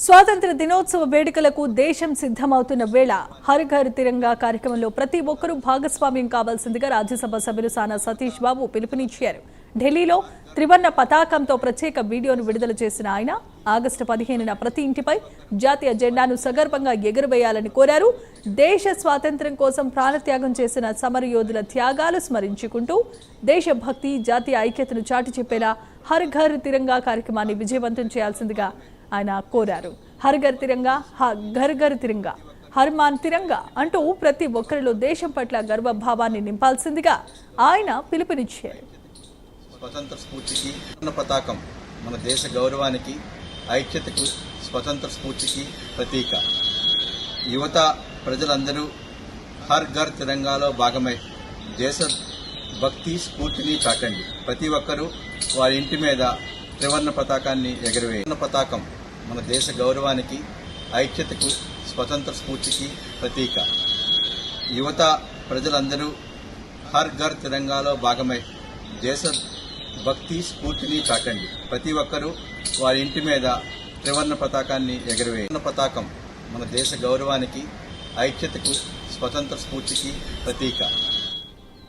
స్వాతంత్ర దినోత్సవ వేడుకలకు దేశం సిద్ధమవుతున్న వేళ హర్ ఘర్ తిరంగా కార్యక్రమంలో ప్రతి ఒక్కరూ భాగస్వామ్యం కావాల్సిందిగా రాజ్యసభ సభ్యులు సానా సతీష్ బాబు పిలుపునిచ్చారు. ఢిల్లీలో త్రివర్ణ పతాకంతో ప్రత్యేక వీడియోను విడుదల చేసిన ఆయన ఆగస్టు 15న ప్రతి ఇంటిపై జాతీయ జెండాను సగర్వంగా ఎగురవేయాలని కోరారు. దేశ స్వాతంత్ర్యం కోసం ప్రాణత్యాగం చేసిన సమరయోధుల త్యాగాలు స్మరించుకుంటూ దేశభక్తి, జాతీయ ఐక్యతను చాటి చెప్పేలా హర్ ఘర్ తిరంగా కార్యక్రమాన్ని విజయవంతం చేయాల్సిందిగా ఆయన కోరారు. హర్ ఘర్ తిరంగా, ఘర్ ఘర్ తిరంగా, హర్ మాన్ తిరంగా అంటూ ప్రతి ఒక్కరిలో దేశం పట్ల గర్వభావాన్ని నింపాల్సిందిగా ఆయన పిలుపునిచ్చారు. స్వతంత్ర స్ఫూర్తికి పతాకం మన దేశ గౌరవానికి, ఐక్యతకు, స్వతంత్ర స్ఫూర్తికి ప్రతీక. యువత ప్రజలందరూ హర్ ఘర్ తిరంగాలో భాగమై దేశ భక్తి స్ఫూర్తిని చాటండి. ప్రతి ఒక్కరూ వారి ఇంటి మీద త్రివర్ణ పతాకాన్ని ఎగరవేయండి. పతాకం మన దేశ గౌరవానికి, ఐక్యతకు, స్వతంత్ర స్ఫూర్తికి ప్రతీక. యువత ప్రజలందరూ హర్ ఘర్ తిరంగాలో భాగమై దేశ భక్తి స్ఫూర్తిని చాటండి. ప్రతి ఒక్కరూ వారి ఇంటి మీద త్రివర్ణ పతాకాన్ని ఎగరవేయండి. పతాకం మన దేశ గౌరవానికి, ఐక్యతకు, స్వతంత్ర స్ఫూర్తికి ప్రతీక.